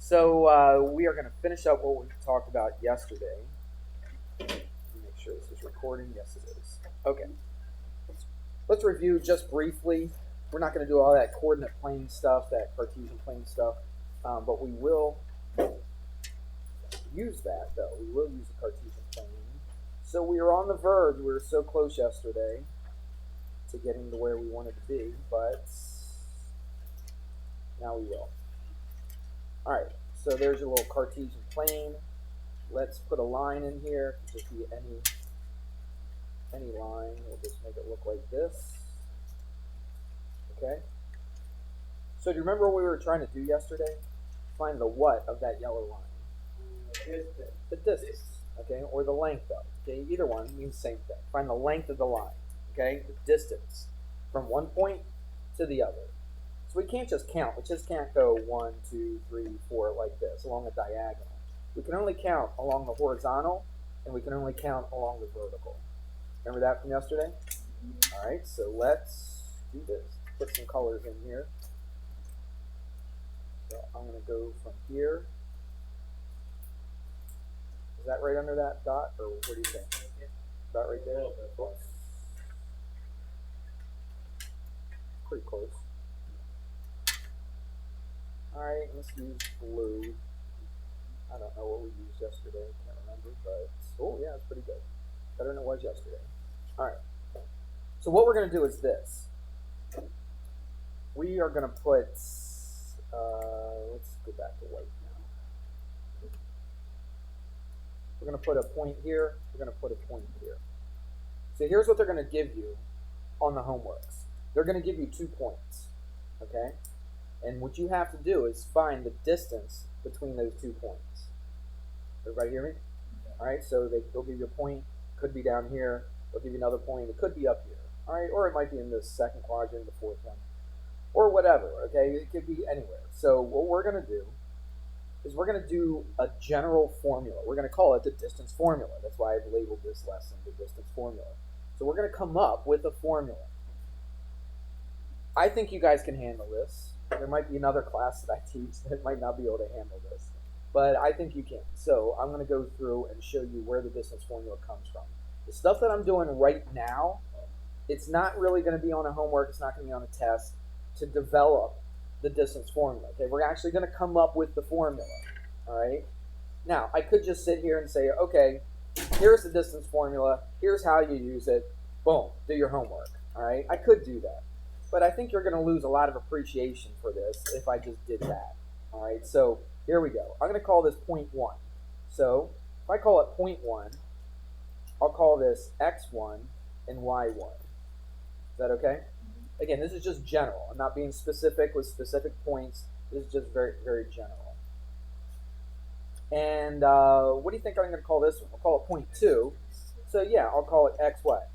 So we are going to finish up what we talked about yesterday. Let me make sure this is recording. Yes, it is. Okay. Let's review just briefly. We're not going to do all that coordinate plane stuff, that Cartesian plane stuff, but we will use that, though. We will use the Cartesian plane. So we are on the verge. We were so close yesterday to getting to where we wanted to be, but now we will. All right, so there's your little Cartesian plane. Let's put a line in here. It could just be any line. We'll just make it look like this. Okay. So do you remember what we were trying to do yesterday? Find the what of that yellow line? The distance. Okay, or the length of. Okay, either one means the same thing. Find the length of the line. Okay, the distance from one point to the other. So we can't just count. We just can't go 1, 2, 3, 4 like this along a diagonal. We can only count along the horizontal, and we can only count along the vertical. Remember that from yesterday? All right, so let's do this. Put some colors in here. So I'm going to go from here. Is that right under that dot, or what do you think? About right there? Oops. Pretty close. Alright, let's use blue. I don't know what we used yesterday. Can't remember, but oh yeah, it's pretty good. Better than it was yesterday. Alright. So what we're going to do is this. We are going to put, let's go back to white now. We're going to put a point here. We're going to put a point here. So here's what they're going to give you on the homeworks. They're going to give you 2 points. Okay? And what you have to do is find the distance between those 2 points. Everybody hear me? All right, so they'll give you a point. Could be down here. They'll give you another point. It could be up here. All right, or it might be in the second quadrant, the fourth one, or whatever. Okay, it could be anywhere. So what we're going to do is we're going to do a general formula. We're going to call it the distance formula. That's why I've labeled this lesson the distance formula. So we're going to come up with a formula. I think you guys can handle this. There might be another class that I teach that might not be able to handle this, but I think you can. So I'm going to go through and show you where the distance formula comes from. The stuff that I'm doing right now, it's not really going to be on a homework. It's not going to be on a test to develop the distance formula. Okay, we're actually going to come up with the formula. All right. Now I could just sit here and say, okay, here's the distance formula. Here's how you use it. Boom, do your homework. All right. I could do that. But I think you're going to lose a lot of appreciation for this if I just did that. All right, so here we go. I'm going to call this point 1. So if I call it point 1, I'll call this x1 and y1. Is that okay? Again, this is just general. I'm not being specific with specific points. This is just very, very general. And what do you think I'm going to call this one? I'll call it point 2. So yeah, I'll call it x what?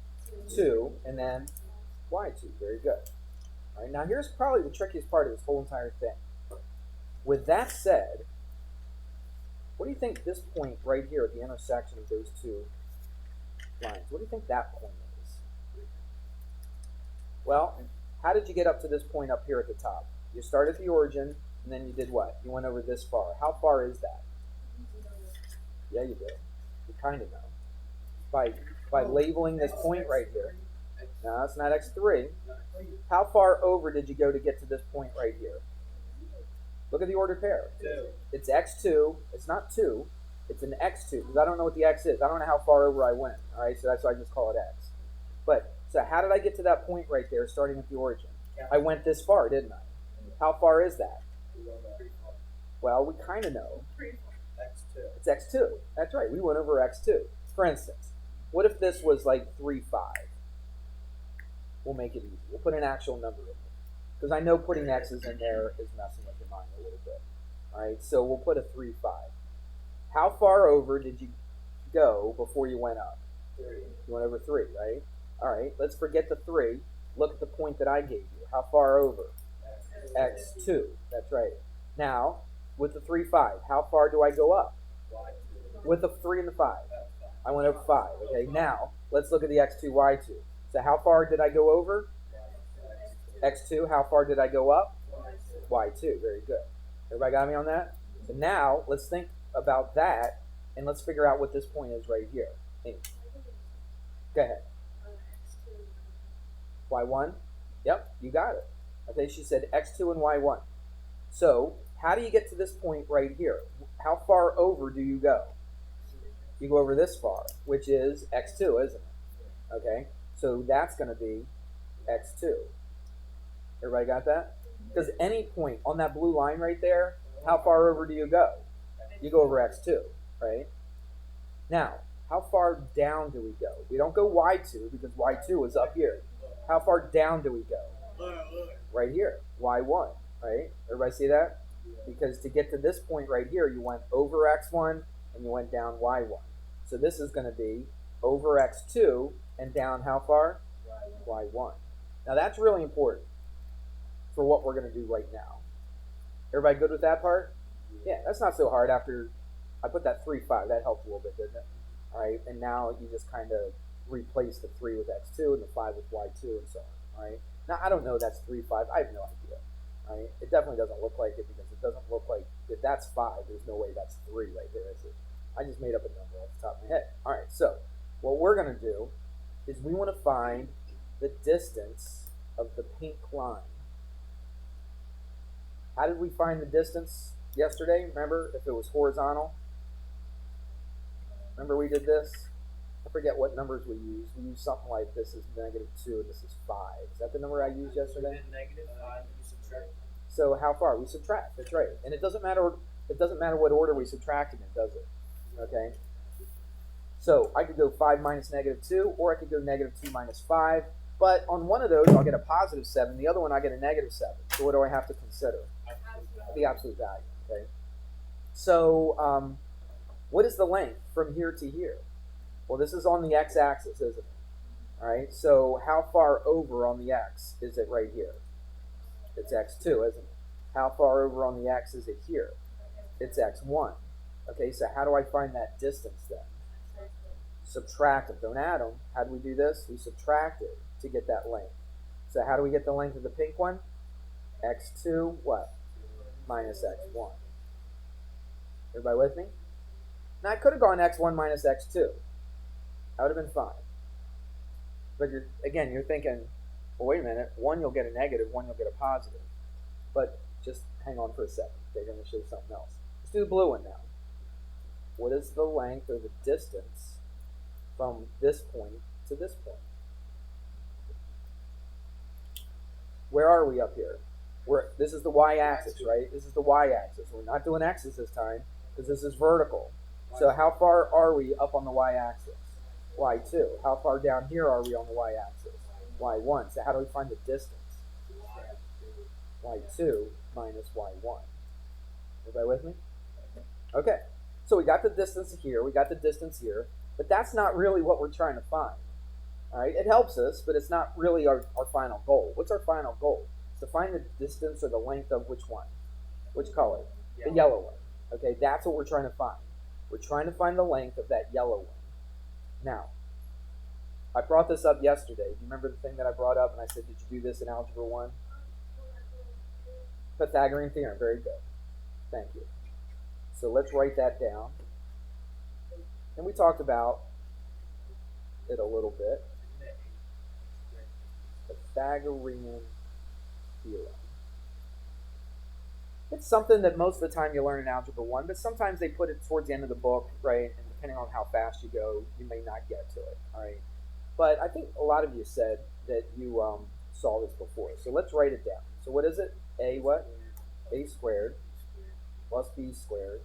2, and then y2. Very good. All right, now here's probably the trickiest part of this whole entire thing. With that said, what do you think this point right here at the intersection of those 2 lines, what do you think that point is? Well, how did you get up to this point up here at the top? You started at the origin, and then you did what? You went over this far. How far is that? Yeah, you did. You kind of know. By labeling this point right here. No, it's not x3. How far over did you go to get to this point right here? Look at the ordered pair. 2. It's x2. It's not 2. It's an x2 because I don't know what the x is. I don't know how far over I went. All right, so that's why I just call it x. But so how did I get to that point right there, starting at the origin? I went this far, didn't I? How far is that? Well, we kind of know. x2. It's x2. That's right. We went over x2. For instance, what if this was like 3, 5? We'll make it easy. We'll put an actual number in there. Because I know putting x's in there is messing with your mind a little bit. All right, so we'll put a 3, 5. How far over did you go before you went up? 3. You went over 3, right? All right, let's forget the 3. Look at the point that I gave you. How far over? x2. That's right. Now, with the 3, 5, how far do I go up? y2. With the 3 and the 5. I went over 5. Okay, now let's look at the x2, y2. So how far did I go over? x2. How far did I go up? y2. Very good. Everybody got me on that? So now let's think about that, and let's figure out what this point is right here. Amy, go ahead. Y1? Yep, you got it. Okay, she said x2 and y1. So how do you get to this point right here? How far over do you go? You go over this far, which is x2, isn't it? Okay, so that's going to be x2. Everybody got that? Because any point on that blue line right there, how far over do you go? You go over x2, right? Now, how far down do we go? We don't go y2 because y2 is up here. How far down do we go? Right here, y1, right? Everybody see that? Because to get to this point right here, you went over x1 and you went down y1. So this is going to be over x2 and down how far? Y1. Now that's really important for what we're going to do right now. Everybody good with that part? Yeah, that's not so hard after I put that 3, 5. That helped a little bit, didn't it? All right, and now you just kind of replace the 3 with x2 and the 5 with y2 and so on. All right. Now I don't know that's 3, 5. I have no idea. All right. It definitely doesn't look like it because it doesn't look like if that's 5. There's no way that's 3 right there, is it? I just made up a number off the top of my head. All right. So what we're gonna do is we want to find the distance of the pink line. How did we find the distance yesterday? Remember, if it was horizontal? Remember we did this? I forget what numbers we used. We used something like this is -2 and this is 5. Is that the number I used yesterday? -5, you subtract. So how far? We subtract. That's right. And it doesn't matter what order we subtract it in, does it? Okay? So I could go 5 minus -2, or I could go -2 minus 5. But on one of those, I'll get a +7. The other one, I get a -7. So what do I have to consider? The absolute value. Okay. So what is the length from here to here? Well, this is on the x-axis, isn't it? All right. So how far over on the x is it right here? It's x2, isn't it? How far over on the x is it here? It's x1. Okay. So how do I find that distance then? Subtract them. Don't add them. How do we do this? We subtract it to get that length. So how do we get the length of the pink one? x2 what? Minus x1. Everybody with me? Now I could have gone x1 minus x2. That would have been fine. But you're thinking, well, wait a minute. One you'll get a negative, one you'll get a positive. But just hang on for a second. They're going to show something else. Let's do the blue one now. What is the length or the distance from this point to this point? Where are we up here? This is the y-axis, right? This is the y-axis. We're not doing x's this time because this is vertical. So how far are we up on the y-axis? y2. How far down here are we on the y-axis? y1. So how do we find the distance? y2 minus y1. Everybody with me? Okay. So we got the distance here. We got the distance here. But that's not really what we're trying to find. All right? It helps us, but it's not really our final goal. What's our final goal? It's to find the distance or the length of which one? Which color? The yellow one. Okay, that's what we're trying to find. We're trying to find the length of that yellow one. Now, I brought this up yesterday. Do you remember the thing that I brought up and I said, did you do this in Algebra 1? Pythagorean theorem. Very good. Thank you. So let's write that down. And we talked about it a little bit. Pythagorean theorem. It's something that most of the time you learn in Algebra 1, but sometimes they put it towards the end of the book, right? And depending on how fast you go, you may not get to it, all right? But I think a lot of you said that you saw this before. So let's write it down. So what is it? A what? A squared plus B squared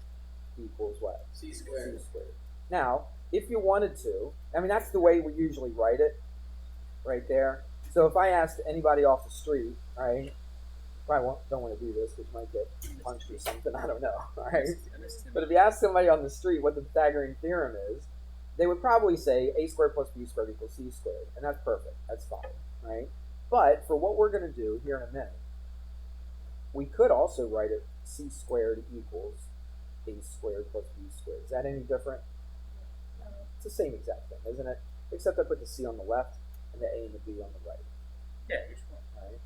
equals what? C squared. C squared. Now, if you wanted to, I mean, that's the way we usually write it, right there. So if I asked anybody off the street, all right, probably don't want to do this because you might get punched or something, I don't know, all right? But if you ask somebody on the street what the Pythagorean theorem is, they would probably say a squared plus b squared equals c squared, and that's perfect, that's fine, right? But for what we're going to do here in a minute, we could also write it c squared equals a squared plus b squared. Is that any different? It's the same exact thing, isn't it? Except I put the c on the left and the a and the b on the right. Yeah, which one? All right.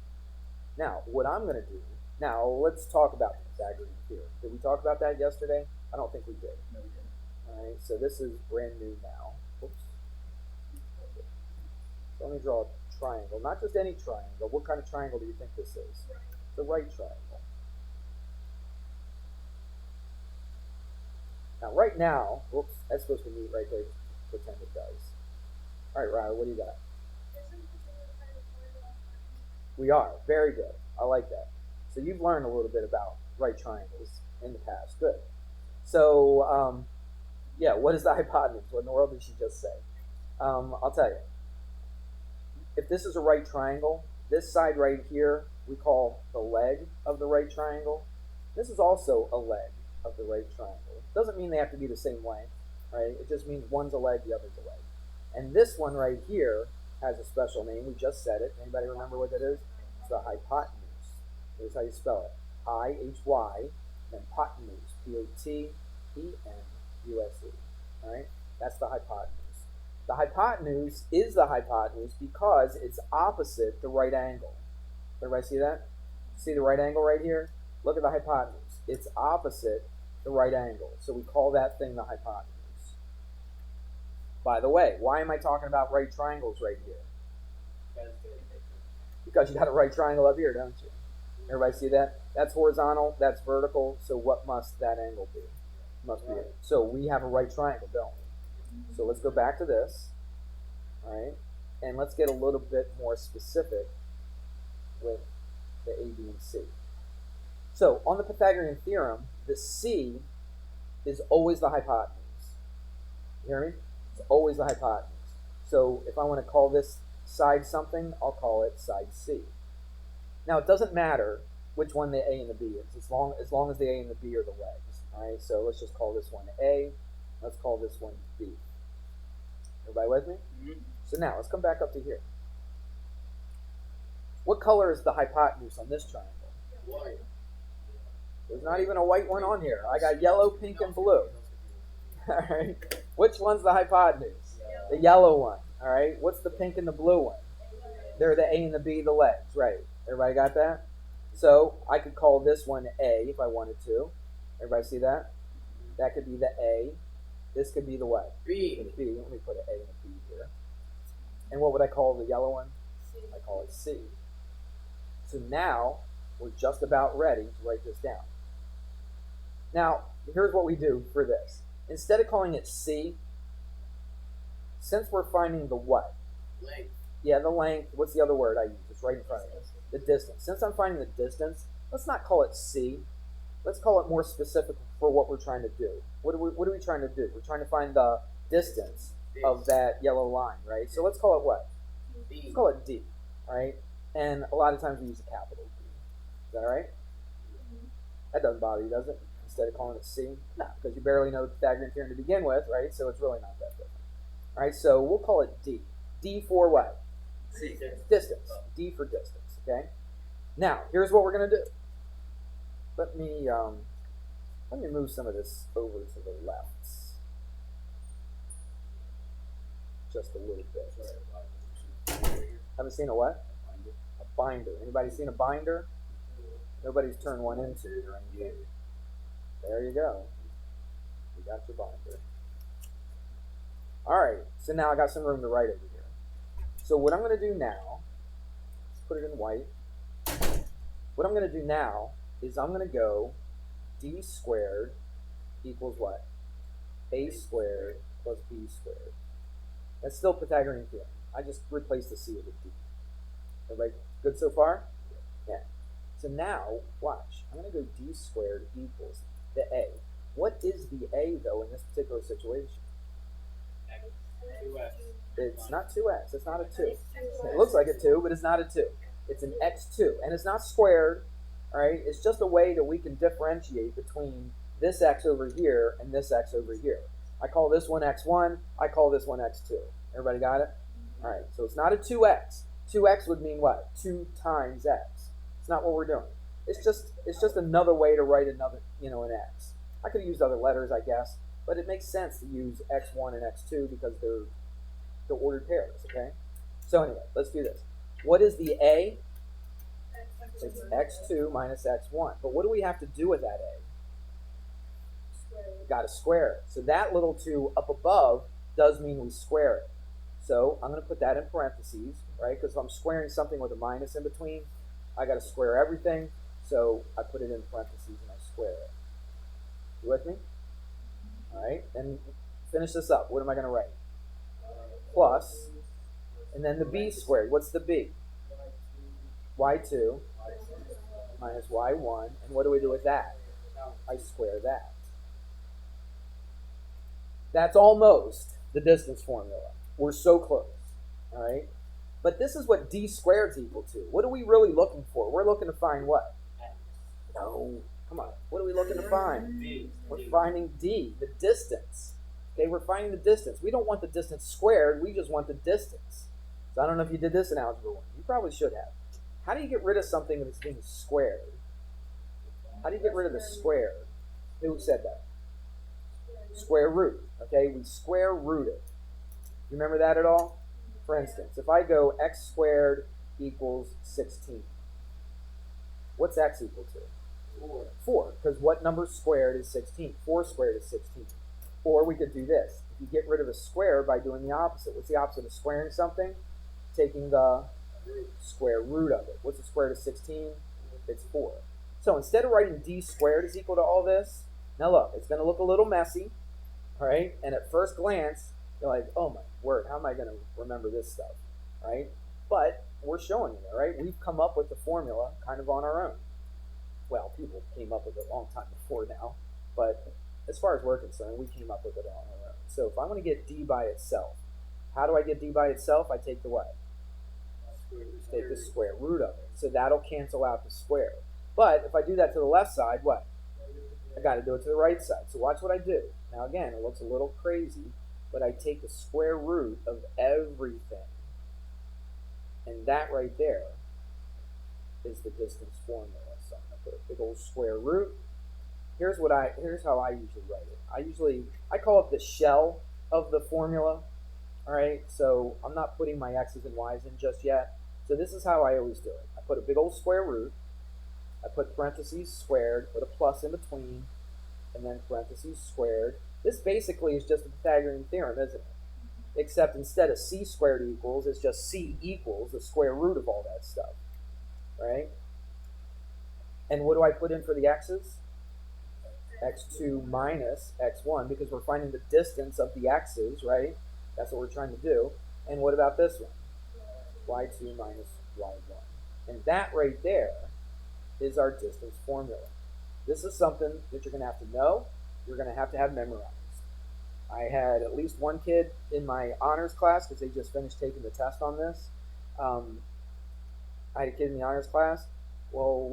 Now, what I'm going to do, now let's talk about the Pythagorean theorem. we talk about that yesterday? I don't think we did. No, we didn't. All right, so this is brand new now. Oops. So let me draw a triangle. Not just any triangle. What kind of triangle do you think this is? It's a right triangle. Now, right now, oops, that's supposed to meet right there. Pretend it does. All right, Riley, what do you got? We are. Very good. I like that. So you've learned a little bit about right triangles in the past. Good. So, yeah, what is the hypotenuse? What in the world did she just say? I'll tell you. If this is a right triangle, this side right here we call the leg of the right triangle. This is also a leg of the right triangle. Doesn't mean they have to be the same length, right? It just means one's a leg, the other's a leg. And this one right here has a special name. We just said it. Anybody remember what that is? It's the hypotenuse. Here's how you spell it. I-H-Y, then hypotenuse. P-O-T-E-N-U-S-E. All right? That's the hypotenuse. The hypotenuse is the hypotenuse because it's opposite the right angle. Everybody see that? See the right angle right here? Look at the hypotenuse. It's opposite the right angle. So we call that thing the hypotenuse. By the way, why am I talking about right triangles right here? Because you got a right triangle up here, don't you? Everybody see that? That's horizontal, that's vertical, so what must that angle be? Must be it. So we have a right triangle, don't we? So let's go back to this, all right? And let's get a little bit more specific with the A, B, and C. So on the Pythagorean theorem, the C is always the hypotenuse. You hear me? It's always the hypotenuse. So if I want to call this side something, I'll call it side C. Now it doesn't matter which one the A and the B is, as long as the A and the B are the legs. All right, so let's just call this one A. Let's call this one B. Everybody with me? Mm-hmm. So now let's come back up to here. What color is the hypotenuse on this triangle? White. There's not even a white one on here. I got yellow, pink, and blue. All right. Which one's the hypotenuse? The yellow one. All right. What's the pink and the blue one? They're the A and the B, the legs. Right. Everybody got that? So I could call this one A if I wanted to. Everybody see that? That could be the A. This could be the what? B. The B. Let me put an A and a B here. And what would I call the yellow one? I call it C. So now we're just about ready to write this down. Now, here's what we do for this. Instead of calling it C, since we're finding the what? Length. Yeah, the length. What's the other word I use? It's right in front of us. The distance. Since I'm finding the distance, let's not call it C. Let's call it more specific for what we're trying to do. What are we trying to do? We're trying to find the distance of that yellow line, right? So let's call it what? D. Let's call it D, all right? And a lot of times we use a capital D. Is that all right? That doesn't bother you, does it? Instead of calling it C? No, because you barely know the Pythagorean theorem to begin with, right? So it's really not that different. All right, so we'll call it D. D for what? C. Distance. D for distance, okay? Now, here's what we're going to do. Let me move some of this over to the left. Just a little bit. Haven't seen a what? A binder. Anybody seen a binder? Nobody's turned one into or anything. There you go. You got your binder. All right. So now I got some room to write over here. So what I'm going to do now, let's put it in white. What I'm going to do now is I'm going to go D squared equals what? A squared plus B squared. That's still Pythagorean theorem. I just replaced the C with a D. Everybody good so far? Yeah. So now, watch. I'm going to go D squared equals the A. What is the A, though, in this particular situation? 2x. It's not 2x. It's not a 2. It looks like a 2, but it's not a 2. It's an x2. And it's not squared. All right? It's just a way that we can differentiate between this x over here and this x over here. I call this one x1. I call this one x2. Everybody got it? All right. So it's not a 2x. 2x would mean what? 2 times x. It's not what we're doing. It's just another way to write another, an x. I could have used other letters, I guess, but it makes sense to use x1 and x2 because they're ordered pairs, okay? So anyway, let's do this. What is the A? It's x2 minus x1. But what do we have to do with that A? Got to square it. So that little 2 up above does mean we square it. So I'm going to put that in parentheses, right? Because if I'm squaring something with a minus in between, I got to square everything. So I put it in parentheses and I square it. You with me? All right. And finish this up. What am I going to write? Plus, and then the b squared. What's the b? y2 minus y1. And what do we do with that? I square that. That's almost the distance formula. We're so close, all right? But this is what d squared is equal to. What are we really looking for? We're looking to find what? No, come on. What are we looking to find? We're finding d, the distance. Okay, we're finding the distance. We don't want the distance squared. We just want the distance. So I don't know if you did this in Algebra 1. You probably should have. How do you get rid of something that's being squared? How do you get rid of the square? Who said that? Square root. Okay, we square root it. You remember that at all? For instance, if I go x squared equals 16, what's x equal to? 4, because what number squared is 16? 4 squared is 16. Or we could do this. If you get rid of a square by doing the opposite. What's the opposite of squaring something? Taking the square root of it. What's the square root of 16? It's 4. So instead of writing d squared is equal to all this, now look, it's going to look a little messy, all right? And at first glance, you're like, oh my word, how am I going to remember this stuff, right? But we're showing you that, right? We've come up with the formula kind of on our own. Well, people came up with it a long time before now, but as far as we're concerned, we came up with it on our own. So if I want to get d by itself, how do I get d by itself? I take the what? Take the square root of it. So that'll cancel out the square. But if I do that to the left side, what? I got to do it to the right side. So watch what I do. Now again, it looks a little crazy, but I take the square root of everything. And that right there is the distance formula. So I'm going to put a big old square root. Here's how I usually write it. I call it the shell of the formula. All right, so I'm not putting my x's and y's in just yet. So this is how I always do it. I put a big old square root. I put parentheses squared, put a plus in between, and then parentheses squared. This basically is just the Pythagorean theorem, isn't it? Except instead of c squared equals, it's just c equals the square root of all that stuff, right? And what do I put in for the x's? x2 minus x1, because we're finding the distance of the x's, right? That's what we're trying to do. And what about this one? y2 minus y1. And that right there is our distance formula. This is something that you're going to have to know. You're going to have memorized. I had at least one kid in my honors class, because they just finished taking the test on this. I had a kid in the honors class. Well,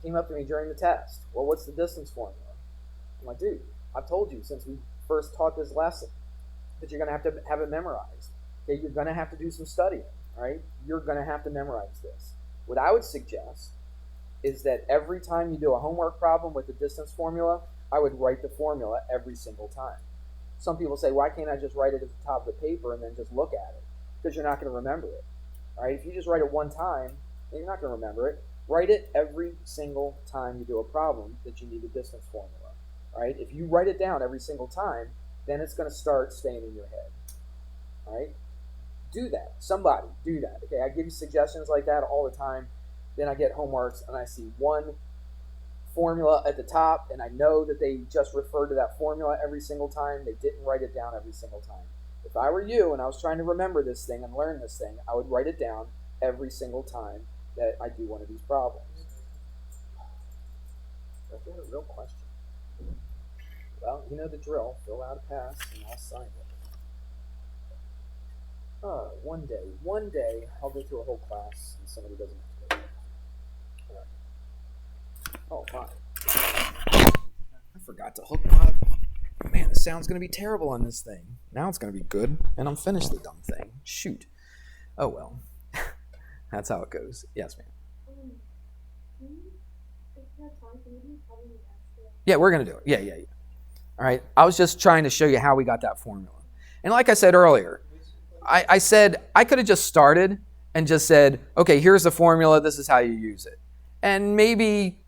came up to me during the test. Well, what's the distance formula? I'm like, dude, I've told you since we first taught this lesson that you're going to have it memorized. Okay, you're going to have to do some studying, right? You're going to have to memorize this. What I would suggest is that every time you do a homework problem with the distance formula, I would write the formula every single time. Some people say, why can't I just write it at the top of the paper and then just look at it? Because you're not going to remember it. All right? If you just write it one time, then you're not going to remember it. Write it every single time you do a problem that you need a distance formula. All right? If you write it down every single time, then it's going to start staying in your head. All right? Do that. Somebody do that. Okay, I give you suggestions like that all the time. Then I get homeworks and I see one formula at the top and I know that they just referred to that formula every single time. They didn't write it down every single time. If I were you and I was trying to remember this thing and learn this thing, I would write it down every single time that I do one of these problems. That's not a real question. Well, you know the drill. Fill out a pass and I'll sign it. One day, I'll go through a whole class and somebody doesn't have to go. All right. Oh, my. I forgot to hook my... Man, the sound's going to be terrible on this thing. Now it's going to be good, and I'm finished the dumb thing. Shoot. Oh, well. That's how it goes. Yes, ma'am. Yeah, we're going to do it. Yeah. All right. I was just trying to show you how we got that formula. And like I said earlier, I said I could have just started and just said, okay, here's the formula. This is how you use it. And maybe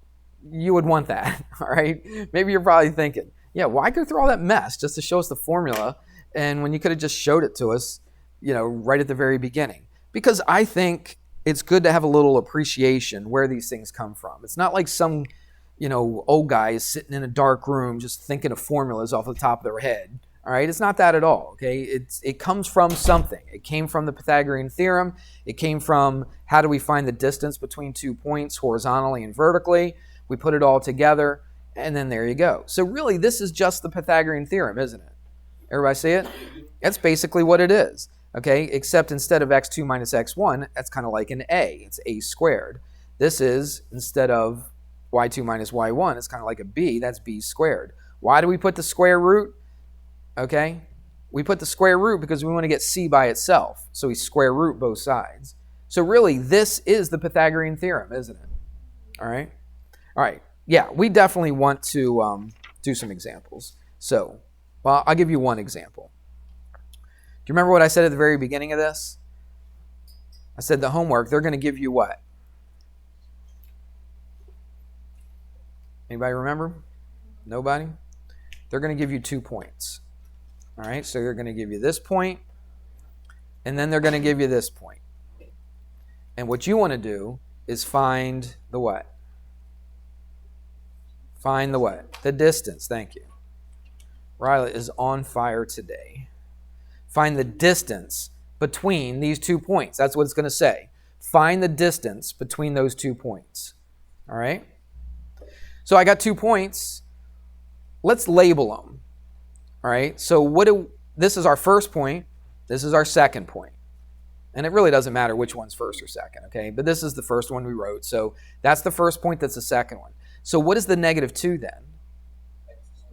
you would want that, all right? Maybe you're probably thinking, Yeah, why go through all that mess just to show us the formula, and when you could have just showed it to us, right at the very beginning? Because I think it's good to have a little appreciation where these things come from. It's not like some, old guy is sitting in a dark room just thinking of formulas off the top of their head. All right, it's not that at all. Okay, it comes from something. It came from the Pythagorean theorem. It came from how do we find the distance between 2 points horizontally and vertically. We put it all together, and then there you go. So really, this is just the Pythagorean theorem, isn't it? Everybody see it? That's basically what it is. Okay, except instead of x2 minus x1, that's kind of like an a. It's a squared. This is, instead of y2 minus y1, it's kind of like a b. That's b squared. Why do we put the square root? Okay, we put the square root because we want to get c by itself. So we square root both sides. So really, this is the Pythagorean theorem, isn't it? All right. All right. Yeah, we definitely want to do some examples. So, well, I'll give you one example. Do you remember what I said at the very beginning of this? I said the homework, they're going to give you what? Anybody remember? Nobody? They're going to give you 2 points. All right, so they're going to give you this point, and then they're going to give you this point. And what you want to do is find the what? Find the what? The distance. Thank you. Riley is on fire today. Find the distance between these 2 points. That's what it's going to say. Find the distance between those 2 points. All right? So I got 2 points. Let's label them. All right? So this is our first point. This is our second point. And it really doesn't matter which one's first or second, okay? But this is the first one we wrote. So that's the first point. That's the second one. So what is the -2 then?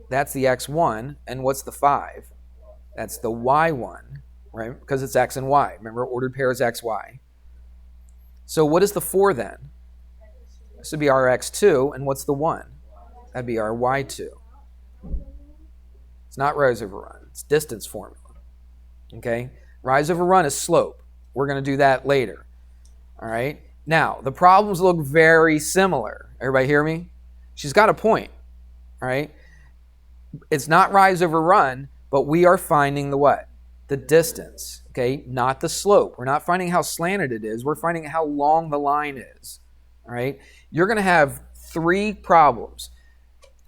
That's the x1. And what's the 5? That's the y1, right? Because it's x and y. Remember, ordered pair is x, y. So what is the 4 then? This would be our x2. And what's the 1? That'd be our y2. It's not rise over run. It's distance formula. Okay? Rise over run is slope. We're going to do that later. All right? Now, the problems look very similar. Everybody hear me? She's got a point. All right? It's not rise over run, but we are finding the what? The distance. Okay? Not the slope. We're not finding how slanted it is. We're finding how long the line is. All right? You're going to have 3 problems.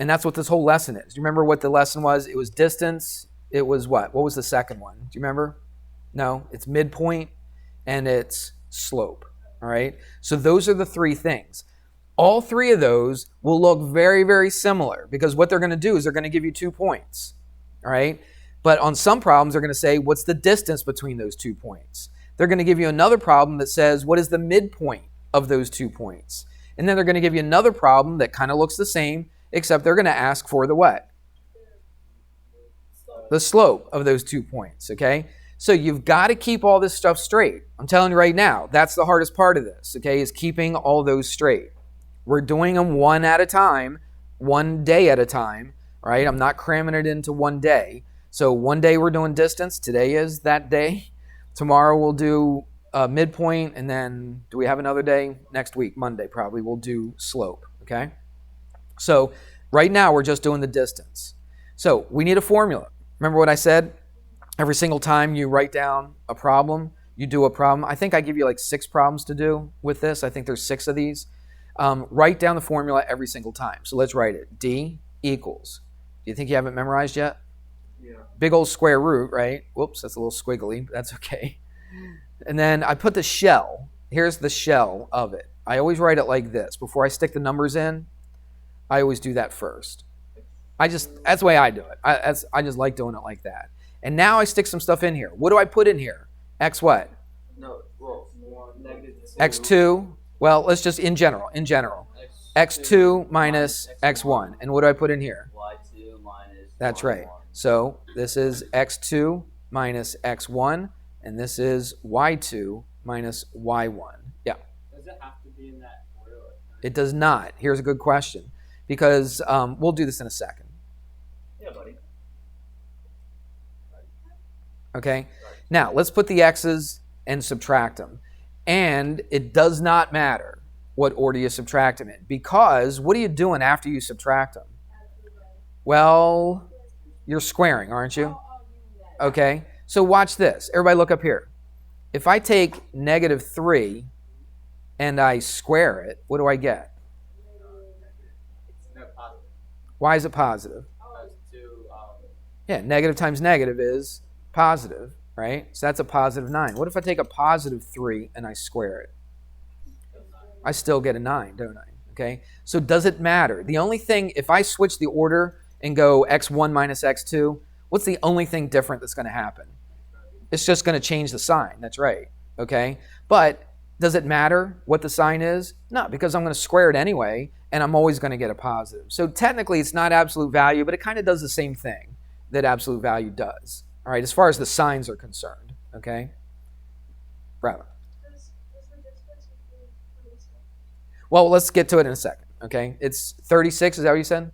And that's what this whole lesson is. Do you remember what the lesson was? It was distance. It was what? What was the second one? Do you remember? No, it's midpoint and it's slope. All right? So those are the 3 things. All 3 of those will look very, very similar because what they're going to do is they're going to give you 2 points. All right? But on some problems, they're going to say, what's the distance between those 2 points? They're going to give you another problem that says, what is the midpoint of those 2 points? And then they're going to give you another problem that kind of looks the same, except they're going to ask for the what? The slope of those 2 points, okay? So you've got to keep all this stuff straight. I'm telling you right now, that's the hardest part of this, okay, is keeping all those straight. We're doing them one at a time, one day at a time, right? I'm not cramming it into one day. So one day we're doing distance. Today is that day. Tomorrow we'll do midpoint, and then do we have another day? Next week, Monday probably, we'll do slope, okay? So right now we're just doing the distance. So we need a formula. Remember what I said? Every single time you write down a problem, you do a problem. I think I give you like 6 problems to do with this. I think there's 6 of these. Write down the formula every single time. So let's write it. D equals. Do you think you haven't memorized yet? Yeah. Big old square root, right? Whoops, that's a little squiggly, but that's okay. And then I put the shell. Here's the shell of it. I always write it like this. Before I stick the numbers in, I always do that first. That's the way I do it. I just like doing it like that. And now I stick some stuff in here. What do I put in here? X what? No, well, -2. X2. Well, let's just in general. X2 minus X1. And what do I put in here? Y2 minus That's Y1. right. So this is X2 minus X1. And this is Y2 minus Y1. Yeah. Does it have to be in that order? It does not. Here's a good question. Because we'll do this in a second. Yeah, buddy. Okay? Now, let's put the x's and subtract them. And it does not matter what order you subtract them in. Because what are you doing after you subtract them? Well, you're squaring, aren't you? Okay. So watch this. Everybody look up here. If I take -3 and I square it, what do I get? No, positive. Why is it positive? Because Yeah, negative times negative is positive, right? So that's a +9. What if I take a +3 and I square it? I still get a 9, don't I? Okay. So does it matter? The only thing, if I switch the order and go x1 minus x2, what's the only thing different that's going to happen? It's just going to change the sign. That's right. Okay. But does it matter what the sign is? No, because I'm going to square it anyway, and I'm always going to get a positive. So technically, it's not absolute value, but it kind of does the same thing that absolute value does. All right, as far as the signs are concerned. Okay. Bravo. Well, let's get to it in a second. Okay. It's 36. Is that what you said?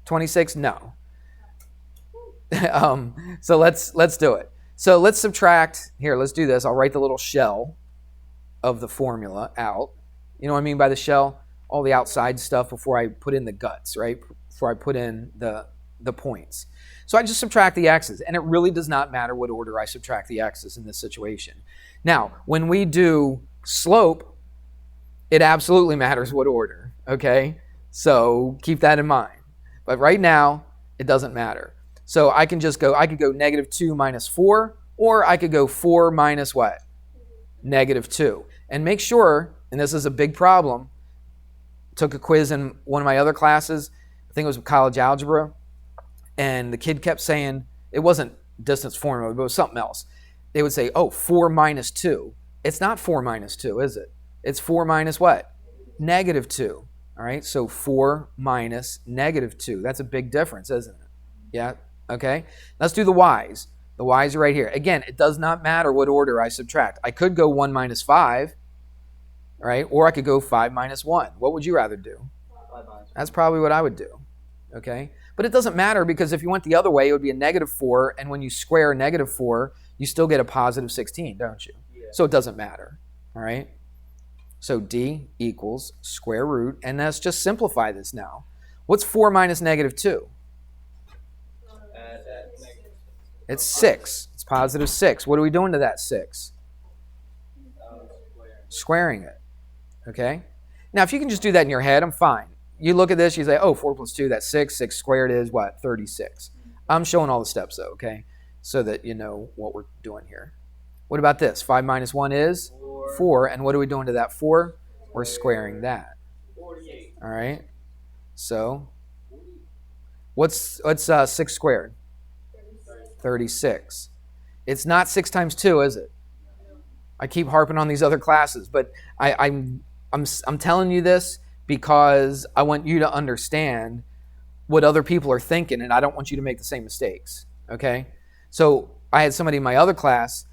26? No. So let's do it. So let's subtract. Here, let's do this. I'll write the little shell of the formula out. You know what I mean by the shell? All the outside stuff before I put in the guts, right? Before I put in the points. So I just subtract the x's, and it really does not matter what order I subtract the x's in this situation. Now, when we do slope, it absolutely matters what order, okay? So keep that in mind. But right now, it doesn't matter. So I could go -2 minus 4, or I could go 4 minus what? -2. And make sure, and this is a big problem, took a quiz in one of my other classes, I think it was college algebra, and the kid kept saying, it wasn't distance formula, but it was something else. They would say, oh, 4 minus 2. It's not 4 minus 2, is it? It's 4 minus what? -2. All right, so 4 minus -2. That's a big difference, isn't it? Yeah, okay. Let's do the y's. The y's are right here. Again, it does not matter what order I subtract. I could go 1 minus 5, all right, or I could go 5 minus 1. What would you rather do? That's probably what I would do, okay? But it doesn't matter, because if you went the other way, it would be a -4, and when you square -4, you still get a +16, don't you? Yeah. So it doesn't matter, all right? So D equals square root, and let's just simplify this now. What's 4 minus -2? It's 6. It's +6. What are we doing to that 6? Squaring it, okay? Now, if you can just do that in your head, I'm fine. You look at this, you say, oh, 4 plus 2, that's 6. 6 squared is what? 36. I'm showing all the steps, though, okay? So that you know what we're doing here. What about this? 5 minus 1 is 4. And what are we doing to that 4? We're squaring that. 48. All right? So, what's 6 squared? 36. It's not 6 times 2, is it? I keep harping on these other classes, but I'm telling you this because I want you to understand what other people are thinking, and I don't want you to make the same mistakes, okay? So I had somebody in my other class,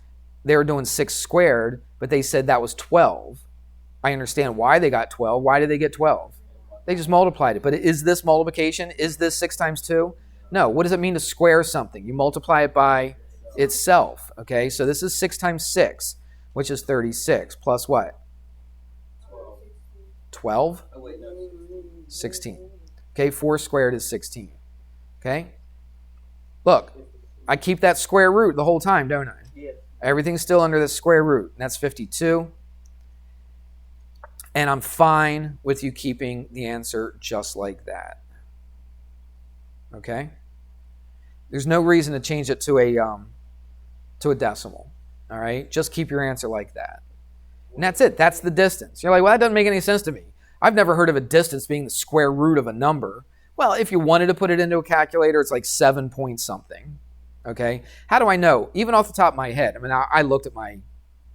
they were doing 6 squared, but they said that was 12. I understand why they got 12. Why did they get 12? They just multiplied it. But is this multiplication? Is this 6 times 2? No. What does it mean to square something? You multiply it by itself, okay? So this is 6 times 6, which is 36, plus what? 12? 16. Okay, 4 squared is 16. Okay? Look, I keep that square root the whole time, don't I? Yeah. Everything's still under the square root, and that's 52. And I'm fine with you keeping the answer just like that. Okay? There's no reason to change it to a decimal. All right? Just keep your answer like that. And that's it. That's the distance. You're like, well, that doesn't make any sense to me. I've never heard of a distance being the square root of a number. Well, if you wanted to put it into a calculator, it's like 7 point something. Okay? How do I know? Even off the top of my head. I mean, I looked at my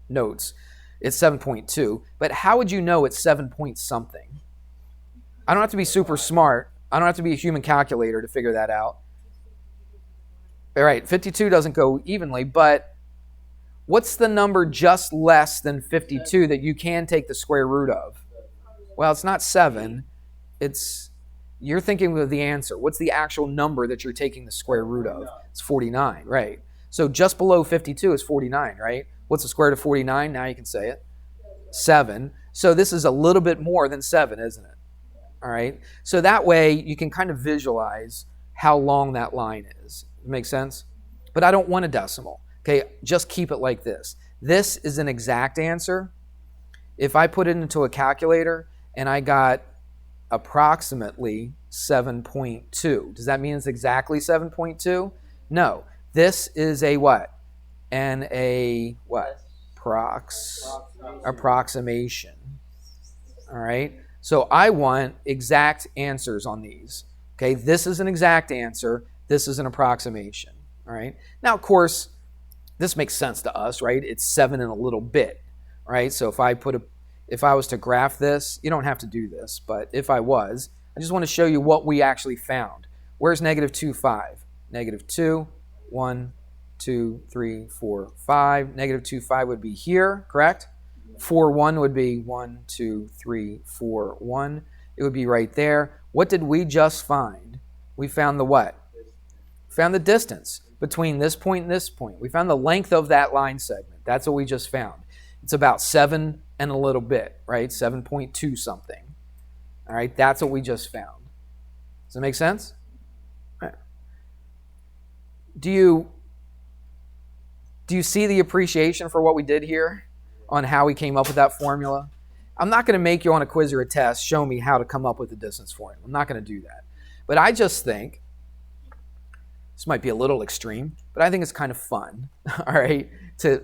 notes. It's 7.2. But how would you know it's 7 point something? I don't have to be super smart. I don't have to be a human calculator to figure that out. All right, 52 doesn't go evenly, but what's the number just less than 52 that you can take the square root of? Well, it's not 7. You're thinking of the answer. What's the actual number that you're taking the square root of? It's 49, right? So just below 52 is 49, right? What's the square root of 49? Now you can say it. 7. So this is a little bit more than 7, isn't it? All right. So that way you can kind of visualize how long that line is. Make sense? But I don't want a decimal. Okay, just keep it like this. This is an exact answer. If I put it into a calculator and I got approximately 7.2, does that mean it's exactly 7.2? No. This is a what? And a what? Approximation. All right? So I want exact answers on these. Okay, this is an exact answer. This is an approximation. All right? Now, of course, this makes sense to us, right? It's 7 and a little bit, right? So if I was to graph this, you don't have to do this, but if I was, I just want to show you what we actually found. Where's negative 2, 5? Negative 2, 1, 2, 3, 4, 5. Negative 2, 5 would be here, correct? 4, 1 would be 1, 2, 3, 4, 1. It would be right there. What did we just find? We found the what? Found the distance between this point and this point. We found the length of that line segment. That's what we just found. It's about 7 and a little bit, right? 7.2 something. All right, that's what we just found. Does that make sense? All right. Do you see the appreciation for what we did here on how we came up with that formula? I'm not going to make you on a quiz or a test show me how to come up with the distance formula. I'm not going to do that. But I just think, this might be a little extreme, but I think it's kind of fun, all right, to,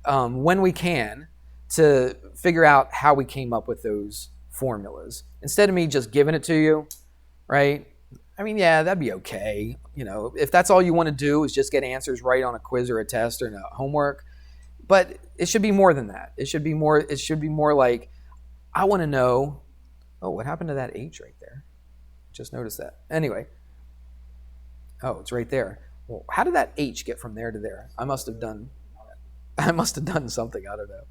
when we can, to figure out how we came up with those formulas. Instead of me just giving it to you, right? I mean, yeah, that'd be okay. You know, if that's all you want to do is just get answers right on a quiz or a test or in a homework. But it should be more than that. It should be more like, I want to know, oh, what happened to that H right there? Just noticed that. Anyway. Oh, it's right there. Well, how did that H get from there to there? I must have done something. I don't know.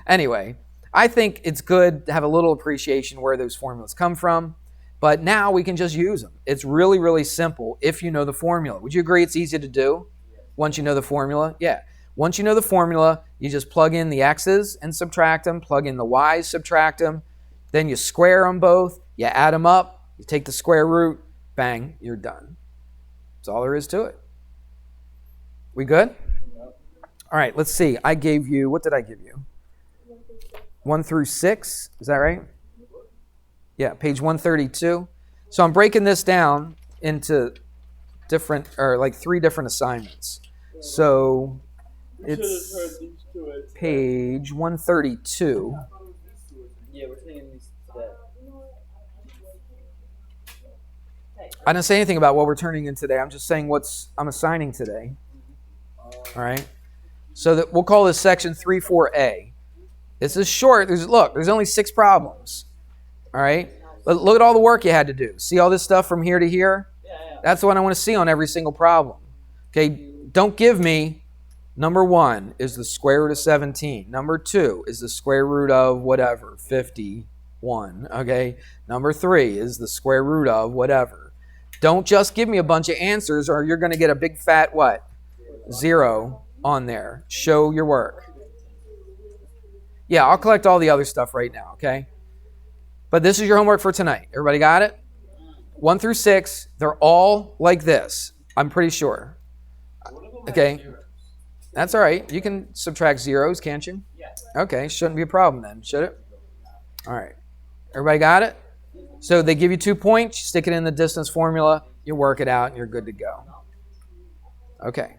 Anyway, I think it's good to have a little appreciation where those formulas come from, but now we can just use them. It's really, really simple if you know the formula. Would you agree it's easy to do once you know the formula? Yeah. Once you know the formula, you just plug in the x's and subtract them, plug in the y's, subtract them, then you square them both, you add them up, you take the square root, bang, you're done. That's all there is to it. We good? All right, let's see. I gave you, what did I give you? 1 through 6, is that right? Yeah, page 132. So I'm breaking this down into like 3 different assignments. So it's page 132. Yeah, we're taking these today. I didn't say anything about what we're turning in today. I'm just saying I'm assigning today. All right. So that we'll call this section 3-4A. This is short. There's only 6 problems. All right. But look at all the work you had to do. See all this stuff from here to here? Yeah. That's what I want to see on every single problem. Okay. Don't give me number 1 is the square root of 17. Number 2 is the square root of whatever, 51. Okay. Number 3 is the square root of whatever. Don't just give me a bunch of answers or you're going to get a big fat what? 0 on there. Show your work. Yeah, I'll collect all the other stuff right now, okay? But this is your homework for tonight. Everybody got it? 1 through 6, they're all like this. I'm pretty sure. Okay? That's all right. You can subtract zeros, can't you? Yeah. Okay, shouldn't be a problem then, should it? All right. Everybody got it? So they give you 2 points, you stick it in the distance formula, you work it out, and you're good to go. Okay.